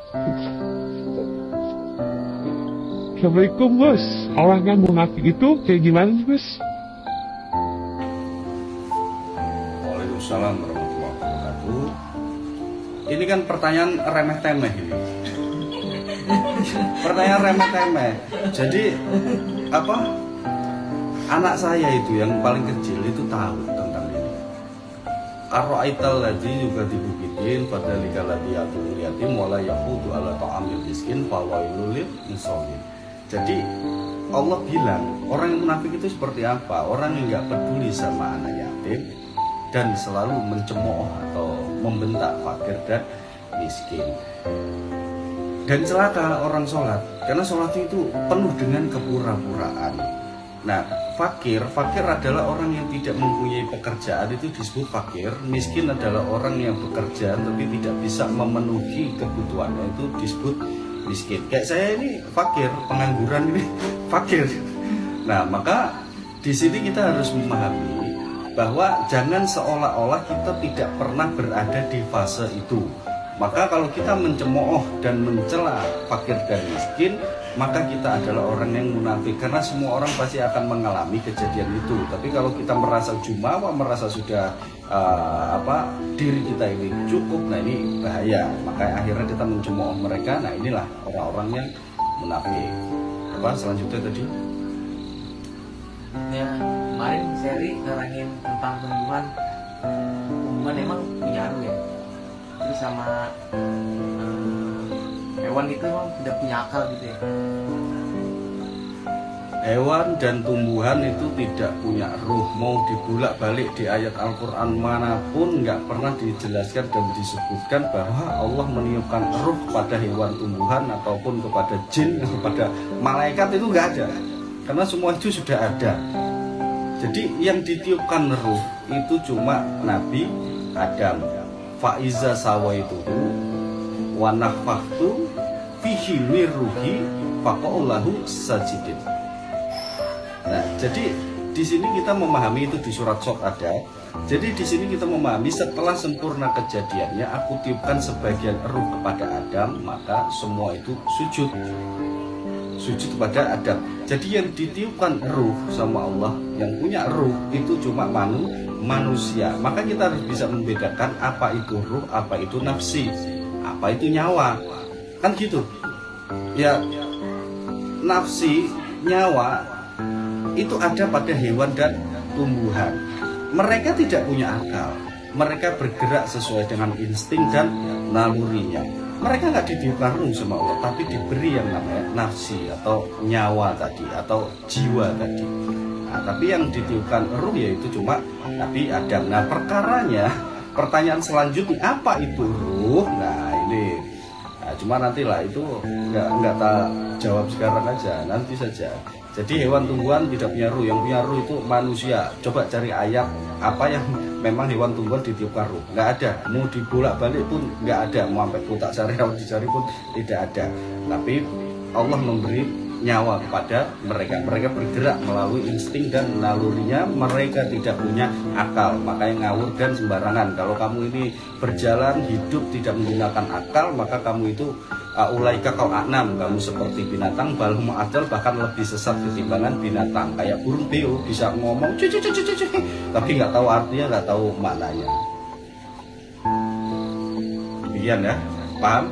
Assalamualaikum Gus. Orang yang munafik itu kayak gimana Gus? Waalaikumsalam warahmatullahi wabarakatuh. Ini kan pertanyaan remeh-temeh ini. Pertanyaan remeh-temeh. Jadi apa? Anak saya itu yang paling kecil itu tahu tentang ini. Ar-ra'aital ladzi yukadzdzibu bid-din fadzalika ladzi ya'tul yatim wa la yaqutu 'ala ta'amil miskin fawailul lil musallin. Jadi Allah bilang orang yang munafik itu seperti apa? Orang yang nggak peduli sama anak yatim dan selalu mencemooh atau membentak fakir dan miskin. Dan celaka orang sholat, karena sholat itu penuh dengan kepura-puraan. Nah, fakir adalah orang yang tidak mempunyai pekerjaan, itu disebut fakir. Miskin adalah orang yang bekerja tapi tidak bisa memenuhi kebutuhannya, itu disebut miskin. Kayak saya ini fakir, pengangguran ini fakir. Nah, maka di sini kita harus memahami bahwa jangan seolah-olah kita tidak pernah berada di fase itu. Maka kalau kita mencemooh dan mencela fakir dan miskin, maka kita adalah orang yang munafik, karena semua orang pasti akan mengalami kejadian itu. Tapi kalau kita merasa jumawa, merasa sudah diri kita ini cukup, nah ini bahaya. Maka akhirnya kita mencemooh mereka. Nah inilah orang-orang yang munafik. Apa selanjutnya tadi? Ya, kemarin seri ngerangin tentang tumbuhan. Tumbuhan emang punya arus ya. Terus sama hewan itu emang tidak punya akal gitu ya. Hewan dan tumbuhan itu tidak punya ruh. Mau dibolak-balik di ayat Al-Quran manapun nggak pernah dijelaskan dan disebutkan bahwa Allah meniupkan ruh kepada hewan, tumbuhan ataupun kepada jin, kepada malaikat, itu nggak ada. Karena semua itu sudah ada. Jadi yang ditiupkan ruh itu cuma Nabi Adam. Faiza sawaituhu wa nafakhtu fihi min ruhi faqaulahu sajidin. Nah, jadi di sini kita memahami itu di surat Shad ada. Jadi di sini kita memahami setelah sempurna kejadiannya, aku tiupkan sebagian ruh kepada Adam, maka semua itu sujud kepada Adam. Jadi yang ditiupkan ruh sama Allah, yang punya ruh itu cuma manusia. Maka kita harus bisa membedakan apa itu ruh, apa itu nafsi, apa itu nyawa. Kan gitu. Ya, nafsi, nyawa itu ada pada hewan dan tumbuhan. Mereka tidak punya akal. Mereka bergerak sesuai dengan insting dan nalurinya. Mereka nggak ditiupkan ruh sama Allah, tapi diberi yang namanya nafsi atau nyawa tadi, atau jiwa tadi. Nah, tapi yang ditiupkan ruh yaitu cuma Nabi Adam. Nah, pertanyaan selanjutnya, apa itu ruh? Nah, ini cuma nantilah, itu nggak tak jawab sekarang aja, nanti saja. Jadi hewan tumbuhan tidak punya ruh, yang punya ruh itu manusia. Coba cari ayat apa yang memang hewan tumbuhan ditiupkan ruh, nggak ada. Mau dibolak-balik pun nggak ada, mau sampai kotak syariah dicari pun tidak ada. Tapi Allah memberi nyawa kepada mereka. Mereka bergerak melalui insting dan nalurinya. Mereka tidak punya akal, makanya ngawur dan sembarangan. Kalau kamu ini berjalan hidup tidak menggunakan akal, maka kamu itu ulaika kal anam, kamu seperti binatang, balhum adal, bahkan lebih sesat ketimbangan binatang. Kayak burung beo bisa ngomong cucu tapi nggak tahu artinya, nggak tahu maknanya. Demikian ya, paham?